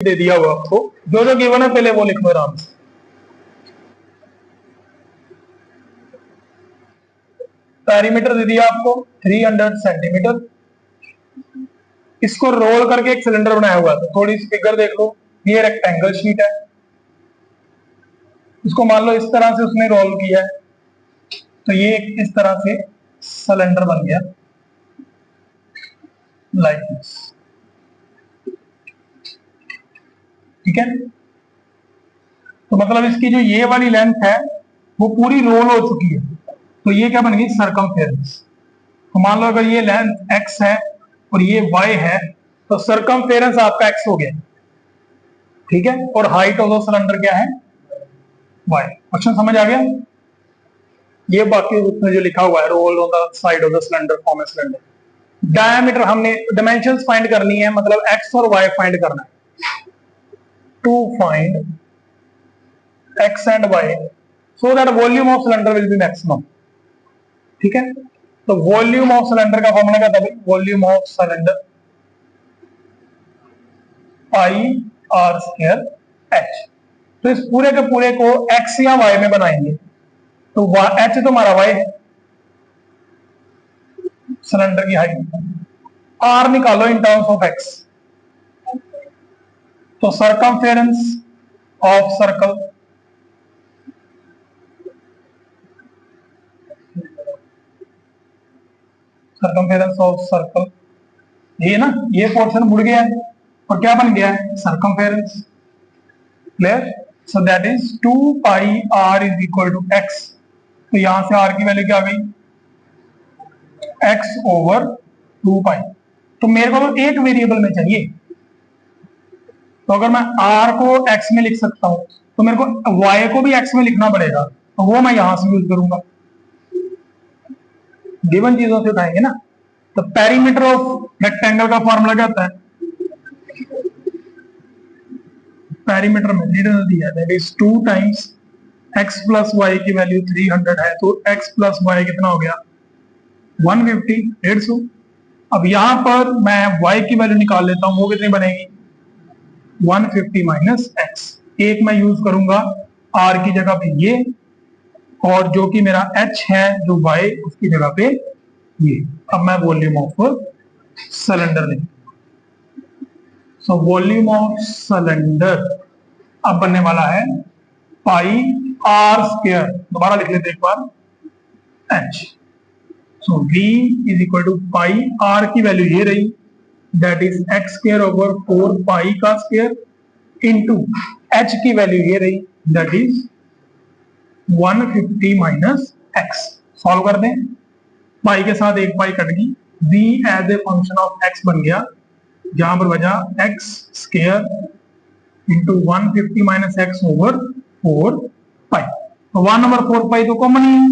दे दिया हुआ आपको, जो जो गिवन है पहले वो लिख लो आराम से। पेरीमीटर दे दिया आपको 300 सेंटीमीटर। इसको रोल करके एक सिलेंडर बनाया हुआ है, तो थोड़ी सी फिगर देख लो। ये रेक्टेंगल शीट है, इसको मान लो इस तरह से उसने रोल किया है, तो ये इस तरह से सिलेंडर बन गया लाइक दिस। ठीक है, तो मतलब इसकी जो ये वाली लेंथ है वो पूरी रोल हो चुकी है, तो ये क्या बन गई, सर्कमफेरेंस। तो मान लो अगर ये लेंथ x है और ये y है, तो सर्कमफेरेंस आपका x हो गया। ठीक है, और हाइट ऑफ द सिलेंडर क्या है, y। क्वेश्चन समझ आ गया। ये बाकी उसमें जो लिखा हुआ है, roll on the side of the cylinder form a cylinder. Diameter हमने डायमेंशंस फाइंड करनी है, मतलब x और y फाइंड करना है। To find x and y so that volume of cylinder will be maximum। ठीक है, तो वॉल्यूम ऑफ सिलेंडर का फॉर्मूला क्या था भाई, volume of cylinder pi r square h. तो इस पूरे के पूरे को x या y में बनाएंगे, तो h तो हमारा y है, सिलेंडर की हाइट, r निकालो इन टर्म्स ऑफ x, तो circumference of circle circumference of circle, ये ना, ये पोर्शन मुड़ गया है और क्या बन गया है, circumference. Clear, so that is 2 pi r is equal to x। तो यहां से r की वैल्यू क्या आ गई, x ओवर 2 पाई। तो मेरे को तो एक वेरिएबल में चाहिए, तो अगर मैं r को x में लिख सकता हूं, तो मेरे को y को भी x में लिखना पड़ेगा, तो वो मैं यहां से यूज करूंगा। गिवन चीजों से उठाएंगे ना। तो पेरीमीटर ऑफ रेक्टेंगल का फॉर्मूला क्या होता है, पेरीमीटर में दिया that is 2 times x plus y की वैल्यू 300 है, तो x प्लस वाई कितना हो गया, 150, 150। अब यहां पर मैं y की वैल्यू निकाल लेता हूं, वो कितनी बनेगी, 150 माइनस x। एक मैं यूज करूंगा r की जगह पे ये, और जो कि मेरा h है जो y उसकी जगह पे ये। अब मैं वॉल्यूम ऑफ सिलेंडर लिख, सो वॉल्यूम ऑफ सिलेंडर अब बनने वाला है पाई आर स्क्वायर। दोबारा लिख लेते एक बार, h। So v is equal to pi, r की वैल्यू ये रही, that is x square over 4 pi का स्क्वायर इंटू h की वैल्यू ये रही, that is 150 minus x। Solve कर दें, पाई के साथ एक पाई कट गई, v as a function of x बन गया, जहां पर बचा x square into 150 minus x over 4 pi. तो 1 ओवर 4 पाई तो कॉमन ही है,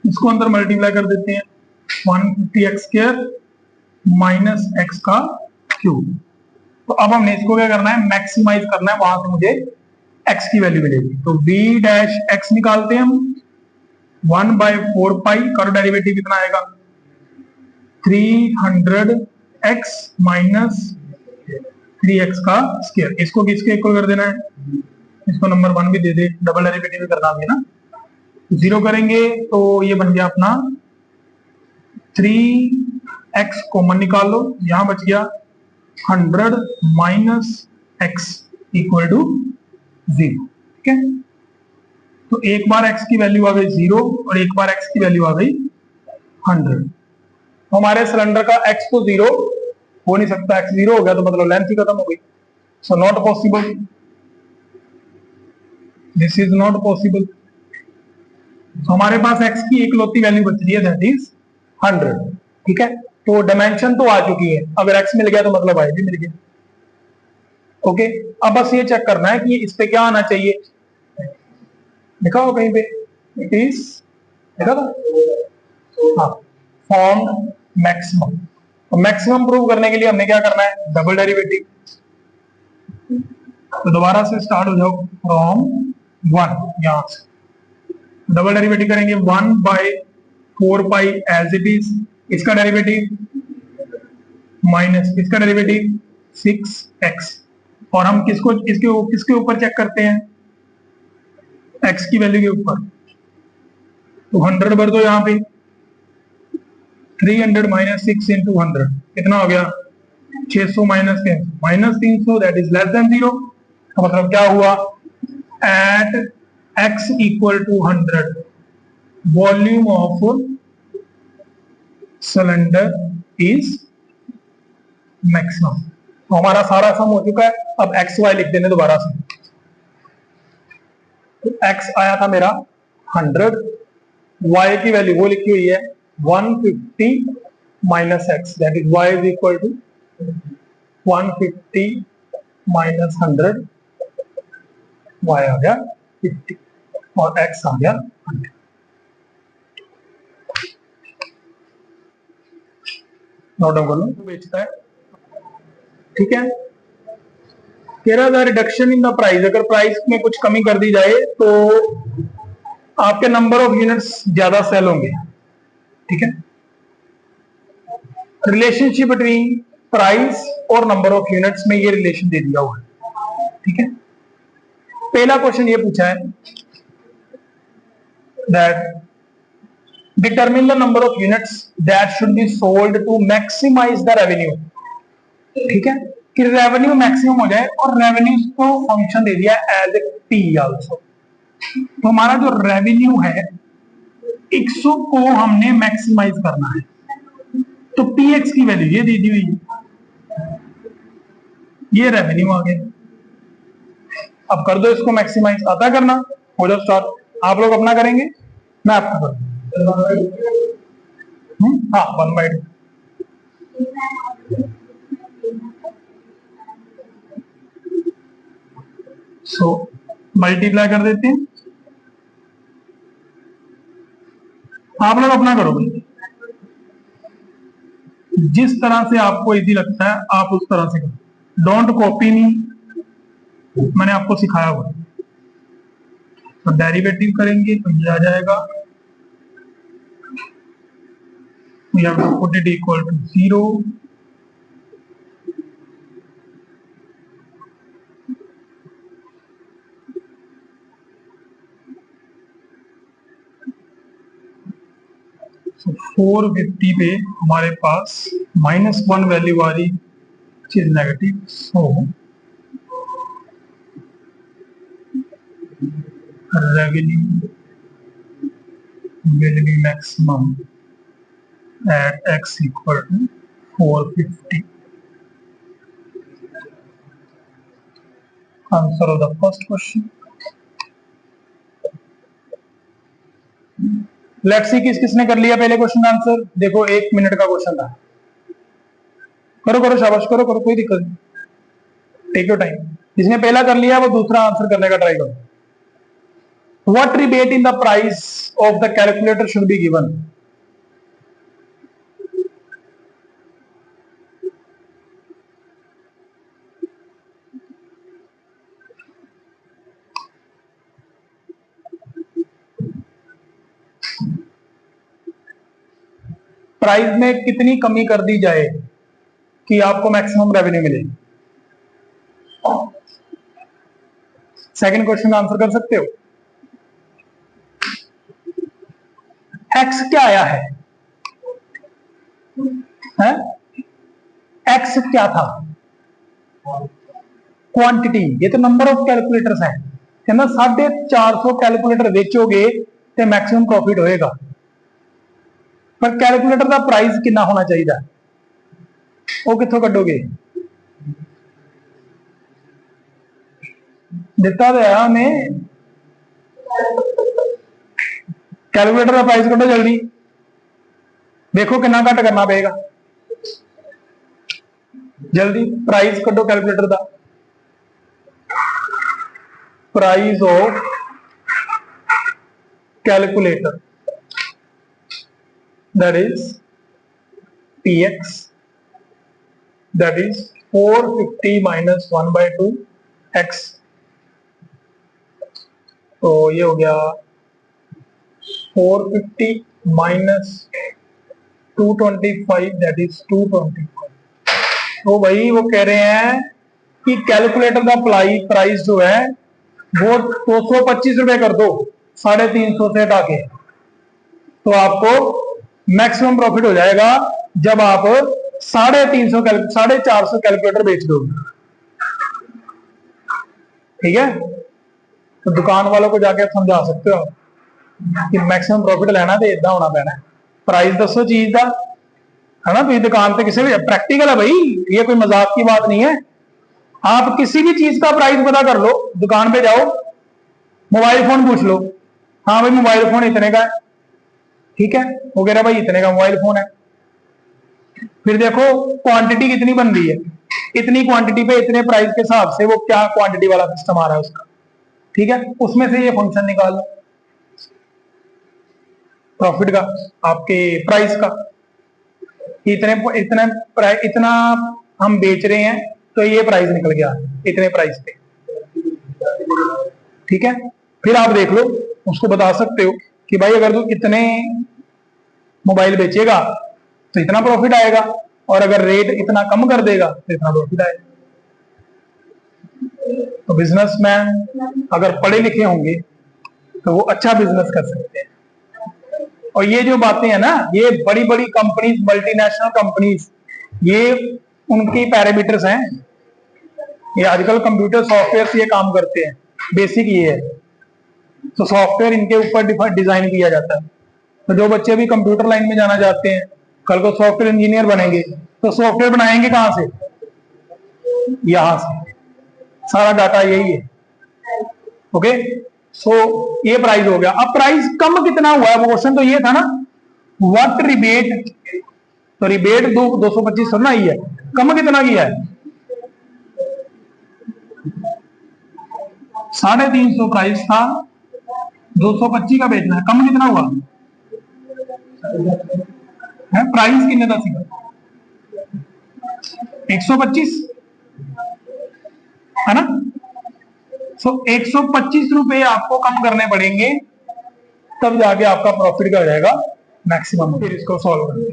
इसको अंदर मल्टीप्लाई कर देते हैं, 150 x स्क्वायर माइनस x का क्यूब। तो अब हमने इसको क्या करना है, मैक्सिमाइज करना है, वहां से मुझे x की वैल्यू मिलेगी। तो v डैश x निकालते हैं हम, 1 बाय 4 पाई, करो डेरिवेटिव कितना आएगा, 300x माइनस 3x का स्क्वायर। इसको किसके इक्वल कर देना है, इसको नंबर 1 भी दे दे, डबल डेरिवेटिव भी करना है ना। जीरो करेंगे तो ये बन गया अपना 3x कॉमन निकाल लो, यहां बच गया 100 माइनस x इक्वल टू 0। ठीक है, तो एक बार x की वैल्यू आ गई 0 और एक बार x की वैल्यू आ गई 100। तो हमारे सिलेंडर का x तो 0 हो नहीं सकता, x 0 हो गया तो मतलब लेंथ ही खत्म हो गई। So not possible, this is not possible. तो हमारे पास x की इकलौती वैल्यू बच रही है, दैट इज 100। ठीक है, तो डायमेंशन तो आ चुकी है, अगर x मिल गया तो मतलब y भी मिल गया। ओके, अब बस ये चेक करना है कि इस पे क्या आना चाहिए, लिखा हो कहीं पे, इट इज लिखा था, हाँ, फॉर्म मैक्सिमम। तो मैक्सिमम प्रूव करने के लिए हमने क्या करना है, डबल डेरिवेटिव। तो दोबारा से स्टार्ट हो जाओ फ्रॉम 1, यहां से डबल डेरिवेटिव करेंगे, 1 by 4 pi as it is, इसका डेरिवेटिव माइनस इसका डेरिवेटिव 6x, और हम किसको किसके ऊपर चेक करते हैं, x की वैल्यू के ऊपर। तो 100 भर दो यहाँ पे, 300 माइनस 6 इंटू 100 कितना हो गया, 600 minus 300 that is less than 0। तो मतलब क्या हुआ, at x equal to 100 volume of cylinder is maximum. तो हमारा सारा सम हो चुका है, अब एक्स वाई लिख देने दोबारा से। तो x आया था मेरा 100, y की वैल्यू वो लिखी हुई है 150 minus x, that is y is equal to 150 minus 100, y आ गया 50 और x आ गया 100। नोट डाउन कर लो, बेचता है, ठीक है। कह रहा था रिडक्शन इन द प्राइस, अगर प्राइस में कुछ कमी कर दी जाए तो आपके नंबर ऑफ यूनिट्स ज्यादा सेल होंगे, ठीक है। रिलेशनशिप बिटवीन प्राइस और नंबर ऑफ यूनिट्स में ये रिलेशन दे दिया हुआ है, ठीक है। पहला क्वेश्चन ये पूछा है that determine the number of units that should be sold to maximise the revenue, ठीक है, कि रेवेन्यू मैक्सिमम हो जाए, और रेवेन्यू को फंक्शन दे दिया एज ए पी आल्सो। तो हमारा जो रेवेन्यू है एक्सो को हमने मैक्सिमाइज करना है, तो पी एक्स की वैल्यू ये दी दी हुई है, ये रेवेन्यू आ गया। अब कर दो इसको मैक्सिमाइज, आता करना, हो जाओ स्टार्ट। आप लोग अपना करेंगे, मैं आपका करूंगा। हाँ 1/2, सो मल्टीप्लाई कर देते हैं। आप लोग अपना करोगे, जिस तरह से आपको इजी लगता है आप उस तरह से करो, डोंट कॉपी मी, मैंने आपको सिखाया हुआ। तो डेरिवेटिव करेंगे तो ये आ जाएगा, we have to put it equal to 0, so 450 पे हमारे पास -1 वैल्यू आ रही चीज negative, so revenue will be maximum at x equal to 450. Answer of the first question. Let's see किस किसने कर लिया पहले क्वेश्चन का आंसर। देखो 1 मिनट का क्वेश्चन था, करो करो शाबाश, करो करो, कोई दिक्कत नहीं, टेक योर टाइम। जिसने पहला कर लिया वो दूसरा आंसर करने का ट्राई करो। What rebate in the price of the calculator should be given? Price में कितनी कमी कर दी जाए कि आपको मैक्सिमम रेवेन्यू मिले। सेकंड क्वेश्चन आंसर कर सकते हो। एक्स क्या आया है, एक्स क्या था, क्वांटिटी। ये तो नंबर ऑफ कैलकुलेटर्स है, कहना 450 कैलकुलेटर बेचोगे तो मैक्सिमम प्रॉफिट होएगा, पर कैलकुलेटर का प्राइस कितना होना चाहिए, वो कितों कटोगे। दिता तो है हमें, कैलकुलेटर का प्राइस कटो जल्दी, देखो कितना घट करना पड़ेगा, जल्दी प्राइस कटो कैलकुलेटर का। Price of calculator that is px, that is 450 minus 1/2 x, तो ये हो गया 450 minus 225, that is 225, तो भाई वो कह रहे हैं कि कैलकुलेटर का प्राइस जो है वो 225 रुपए कर दो 350 से हटा के, तो आपको मैक्सिमम प्रॉफिट हो जाएगा जब आप 450 कैलकुलेटर बेच दोगे। ठीक है, तो दुकान वालों को जाके आप समझा सकते हो कि मैक्सिमम प्रॉफिट लेना तो इदा होना पैना, प्राइस दसो चीज का, है ना। तो ये दुकान पे किसी भी प्रैक्टिकल है भाई, ये कोई मजाक की बात नहीं है। आप किसी भी चीज का प्राइस पता कर लो, दुकान पे जाओ, मोबाइल फोन पूछ लो, हाँ भाई मोबाइल फोन इतने का है, ठीक है, वो कह रहा भाई इतने का मोबाइल फोन है। फिर देखो क्वांटिटी कितनी बन रही है, इतनी क्वांटिटी पे इतने प्राइस के हिसाब से वो क्या क्वांटिटी वाला सिस्टम आ रहा है उसका, ठीक है, उसमें से ये फंक्शन निकाल लो प्रॉफिट का, आपके प्राइस का, इतने इतने इतना हम बेच रहे हैं तो ये प्राइस निकल गया इतने प्राइस पे, ठीक है। फिर आप देख लो, उसको बता सकते हो कि भाई अगर तू इतने मोबाइल बेचेगा तो इतना प्रॉफिट आएगा, और अगर रेट इतना कम कर देगा तो इतना प्रॉफिट आएगा। तो बिजनेसमैन अगर पढ़े लिखे होंगे तो वो अच्छा बिजनेस कर सकते हैं। और ये जो बातें हैं ना, ये बड़ी बड़ी कंपनीज, मल्टीनेशनल कंपनीज, ये उनकी पैरामीटर्स हैं। ये आजकल कंप्यूटर सॉफ्टवेयर से ये काम करते हैं, बेसिक ये है। तो सॉफ्टवेयर इनके ऊपर डिजाइन किया जाता है। तो जो बच्चे भी कंप्यूटर लाइन में जाना चाहते हैं, कल को सॉफ्टवेयर इंजीनियर बनेंगे, तो सॉफ्टवेयर बनाएंगे कहां से? यहां से, सारा डाटा यही है। ओके, सो ये प्राइस हो गया। अब प्राइस कम कितना हुआ है, वो क्वेश्चन तो ये था ना, व्हाट रिबेट, तो रिबेट 225 थोड़ा ही है, कम कितना किया है? 350 प्राइस था, 225 का बेचना है, कम कितना हुआ है? प्राइस कितने का सीखा? 125 है ना। सो 125 रुपए आपको कम करने पड़ेंगे, तब जाके आपका प्रॉफिट का हो जाएगा मैक्सिमम। फिर इसको सॉल्व करते हैं।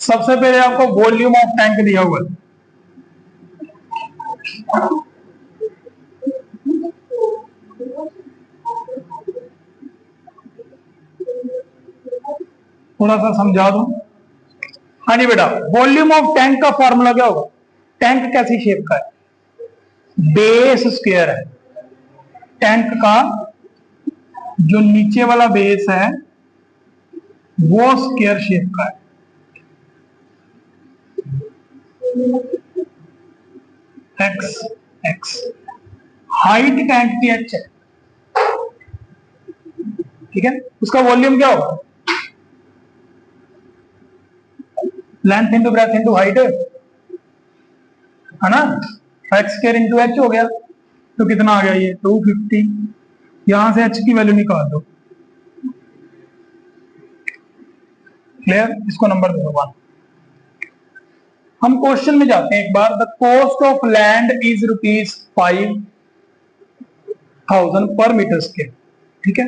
सबसे पहले आपको वॉल्यूम ऑफ टैंक दिया हुआ है, थोड़ा सा समझा दूं। हाँ जी बेटा, वॉल्यूम ऑफ टैंक का फॉर्मूला क्या होगा? टैंक कैसी शेप का है? बेस स्क्वायर है। टैंक का जो नीचे वाला बेस है वो स्क्वायर शेप का है। एक्स एक्स, हाइट टैंक की एच है, ठीक है। उसका वॉल्यूम क्या होगा? Length into breadth into height, है ना। एक्स स्क्वायर इंटू एच हो गया, तो कितना आ गया ये 250। यहां से एच की वैल्यू निकाल दो। क्लियर? इसको नंबर दे दो 1। हम क्वेश्चन में जाते हैं एक बार। The cost of land is ₹5,000 per metre square, ठीक है।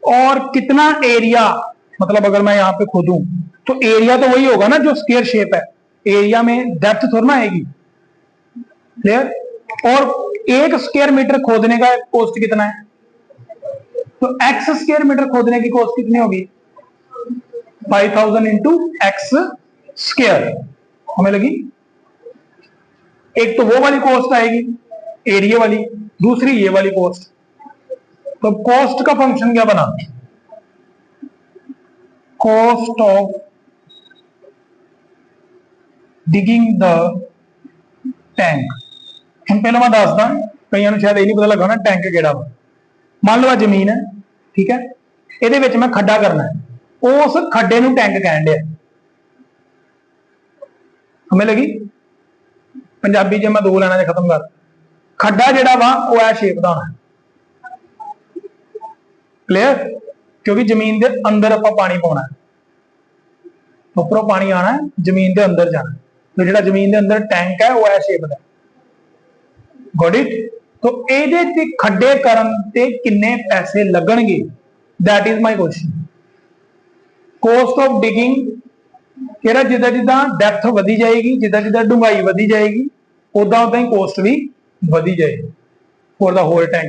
और कितना एरिया, मतलब अगर मैं यहां पे खोदूं तो एरिया तो वही होगा ना जो स्क्वायर शेप है, एरिया में डेप्थ थोड़ा ना आएगी। क्लियर? और 1 स्क्वायर मीटर खोदने का कॉस्ट कितना है? तो x स्क्वायर मीटर खोदने की कॉस्ट कितनी होगी? 5000 इंटू एक्स स्क्वायर। हमें लगी एक तो वो वाली कॉस्ट आएगी एरिया वाली, दूसरी ये वाली कॉस्ट। तो कॉस्ट का फंक्शन क्या बना? Cost of digging the tank. हम पहले मैं दसदा, कई शायद यही नहीं पता लगा ना टैंक केड़ा। मान लो जमीन है, ठीक है, ये मैं खड्डा करना है, उस खड्डे नूं टैंक कहण दिया। हमें लगी पंजाबी जे मैं 2 लाइनां खत्म कर, खड्डा जिहड़ा वा वो है शेप का होना। क्लियर? क्योंकि जमीन के अंदर आप पानी पाना है, उपरों पानी आना है, जमीन के अंदर जाना है। तो जिहड़ा जमीन के अंदर टैंक है वो है शेप का। Got it. तो ਇਹਦੇ ਤੇ ਖੱਡੇ ਕਰਨ ਤੇ ਕਿੰਨੇ ਪੈਸੇ ਲੱਗਣਗੇ, that is my question. Cost of digging ਕਿਹੜਾ, ਜਿੱਦਾਂ ਜਿੱਦਾਂ ਡੈਪਥ ਵਧੀ ਜਾਏਗੀ, ਜਿੱਦਾਂ ਜਿੱਦਾਂ ਡੂੰਘਾਈ ਵਧੀ ਜਾਏਗੀ, ਉਦਾਂ ਉਦਾਂ ਹੀ ਕੋਸਟ ਵੀ ਵਧੀ ਜਾਏਗੀ for the whole tank.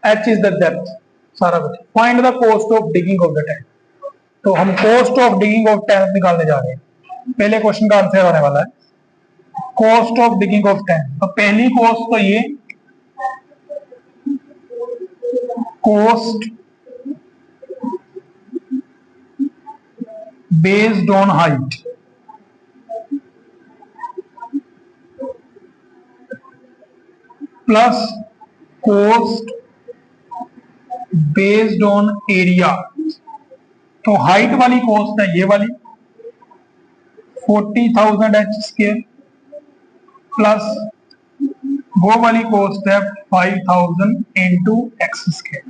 H is the depth, सारा कुछ। Find the cost of digging of the tank. तो हम cost of digging of tank निकालने जा रहे हैं। पहले क्वेश्चन का आंसर आने वाला है cost of digging of tank. तो पहली कॉस्ट तो ये cost based on height plus cost based on area. तो हाइट वाली कॉस्ट है ये वाली 40,000 एच स्क्वायर, प्लस वो वाली कॉस्ट है 5,000 इंटू एक्स स्क्वायर।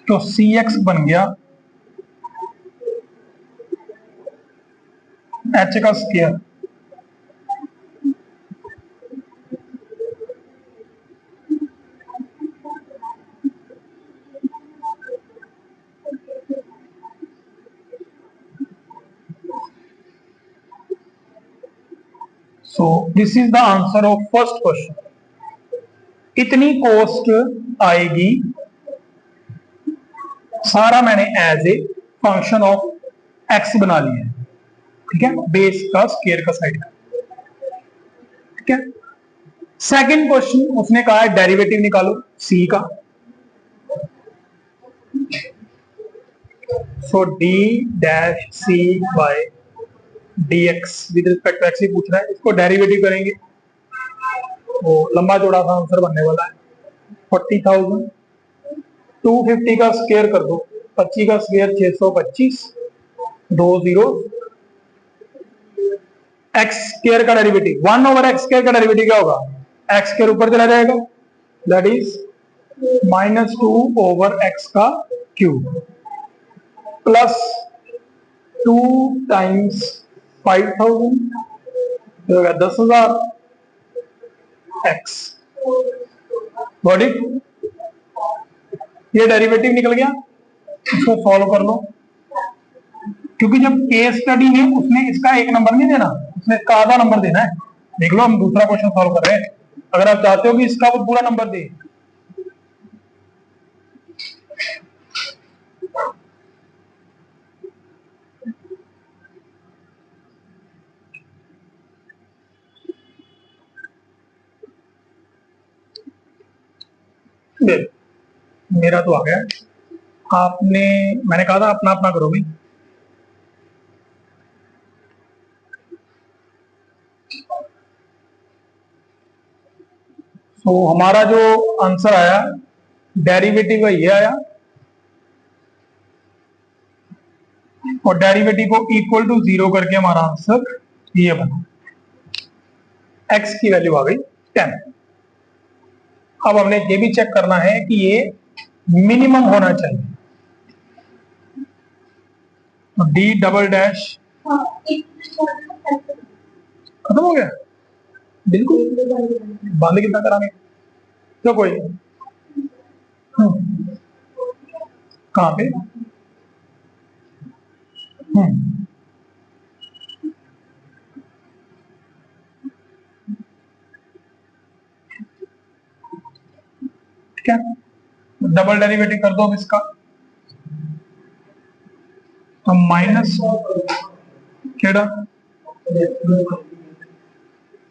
तो सी एक्स बन गया एच का square so this is the answer of first question. इतनी कॉस्ट आएगी, सारा मैंने as a function of x बना लिया है, ठीक है, बेस का स्क्वायर का साइड का, ठीक है। सेकंड क्वेश्चन उसने कहा है डेरिवेटिव निकालो सी का। So D dash C by dx with respect to X ही पूछ रहा है, इसको डेरिवेटिव करेंगे तो लंबा चौड़ा सा आंसर बनने वाला है 40,000। 250 का स्क्वायर कर दो, 25 का स्क्वायर 625, 2 जीरो, एक्स स्क्वायर का डेरिवेटिव 1 ओवर एक्स स्क्वायर का डेरिवेटिव क्या होगा, एक्स स्क्वायर ऊपर चला जाएगा, दैट इज -2 ओवर एक्स का क्यूब प्लस 2 टाइम्स 5,000 होगा 10,000 एक्स। बॉडी ये डेरिवेटिव निकल गया, इसको सॉल्व कर लो, क्योंकि जब केस स्टडी में उसने इसका एक नंबर नहीं देना, उसने इसका आधा नंबर देना है। देख लो हम दूसरा क्वेश्चन सॉल्व कर रहे हैं, अगर आप चाहते हो कि इसका वो पूरा नंबर दे, मेरा तो आ गया, आपने, मैंने कहा था अपना अपना करो भाई। तो हमारा जो आंसर आया डेरिवेटिव का ये आया, और डेरिवेटिव को इक्वल टू 0 करके हमारा आंसर ये बना, एक्स की वैल्यू आ गई 10। अब हमने ये भी चेक करना है कि ये मिनिमम होना चाहिए, तो डी डबल डैश खत्म हो गया, बिल्कुल बंद कितना करांगे, तो कोई कहां पे ठीक है, डबल डेरिवेटिव कर दो अब इसका, तो माइनस केड़ा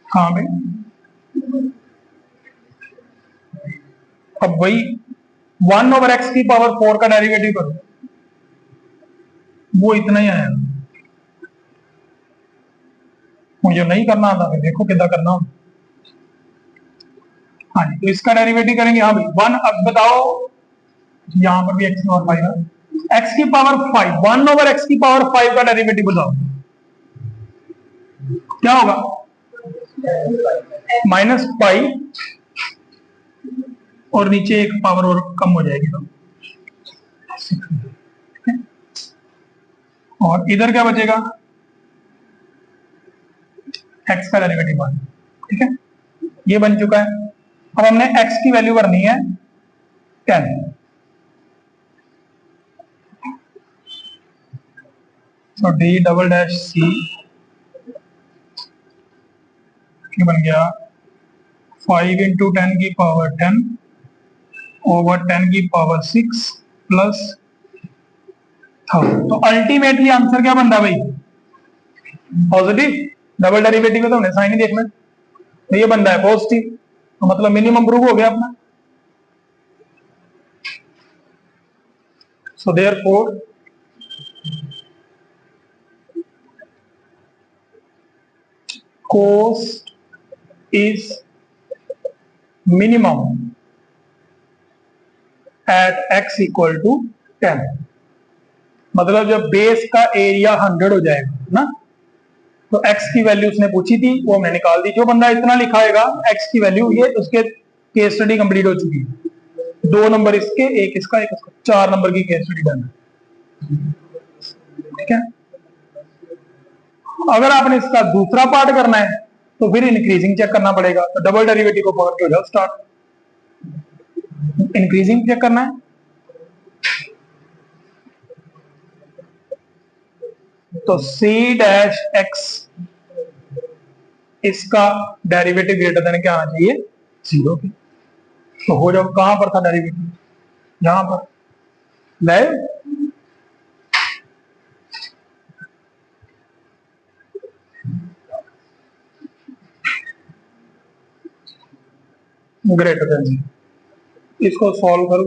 कहां पे, अब वही 1 ओवर एक्स की पावर 4 का डेरिवेटिव करो, वो इतना ही आया। मुझे नहीं करना आता, देखो कितना करना। हाँ जी, तो इसका डेरिवेटिव करेंगे, हाँ भाई 1, अब बताओ यहां पर भी एक्स पावर 5 है, एक्स की पावर 5, 1 ओवर एक्स की पावर 5 का डेरिवेटिव बताओ क्या होगा, माइनस पाई, और नीचे एक पावर और कम हो जाएगी, तो और इधर क्या बचेगा, एक्स का डेरिवेटिव 1, ठीक है। ये बन चुका है। अब हमने x की वैल्यू भरनी है 10। तो d डबल डैश c बन गया 5 इंटू 10 की पावर 10 ओवर 10 की पावर 6 प्लस 1000। तो अल्टीमेटली आंसर क्या बनता है भाई? पॉजिटिव। डबल डेरिवेटिव में तो हमने साइन ही देखना, तो ये बनता है पॉजिटिव, तो मतलब मिनिमम प्रूव हो गया अपना। So therefore cost is minimum at x equal to 10। मतलब जब बेस का एरिया 100 हो जाएगा ना, तो x की वैल्यू उसने पूछी थी, वो हमने निकाल दी। जो बंदा इतना लिखाएगा x की वैल्यू, ये उसके केस स्टडी कंप्लीट हो चुकी है। 2 नंबर इसके, एक इसका, एक इसका, 4 नंबर की केस स्टडी डन है। ठीक है। अगर आपने इसका दूसरा पार्ट करना है तो फिर इंक्रीजिंग चेक करना पड़ेगा। तो डबल डेरिवेटिव को पकड़ के हो जाओ स्टार्ट। इंक्रीजिंग चेक करना है, तो c डैश x इसका डेरिवेटिव ग्रेटर देन क्या आना चाहिए? 0 के। तो हो जाओ, कहां पर था डेरिवेटिव? यहां पर लाइव। ग्रेटर देन 0, इसको सॉल्व करो।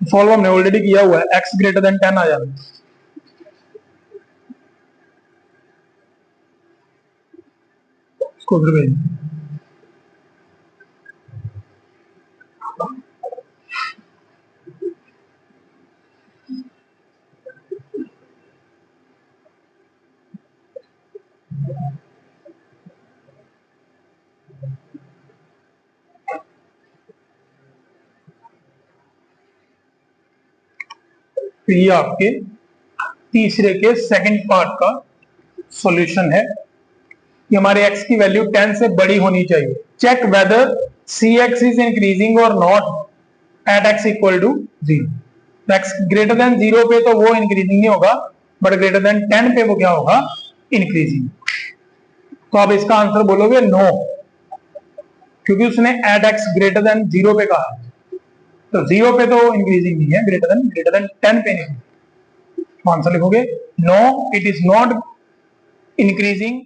सॉल्व हमने ऑलरेडी किया हुआ है, x ग्रेटर देन 10 आ जाना। इसको उधर भेज। तो ये आपके तीसरे के सेकंड पार्ट का सॉल्यूशन है कि हमारे x की वैल्यू 10 से बड़ी होनी चाहिए। Check whether cx is increasing और not at x equal to 0। x greater than 0 पे तो वो इंक्रीजिंग नहीं होगा, बट ग्रेटर देन 10 पे वो क्या होगा? इंक्रीजिंग। तो आप इसका आंसर बोलोगे नो, क्योंकि उसने एट x ग्रेटर देन 0 पे कहा है। तो 0 पे तो इंक्रीजिंग नहीं है, ग्रेटर देन 10 पे नहीं। आंसर लिखोगे no, it is not increasing.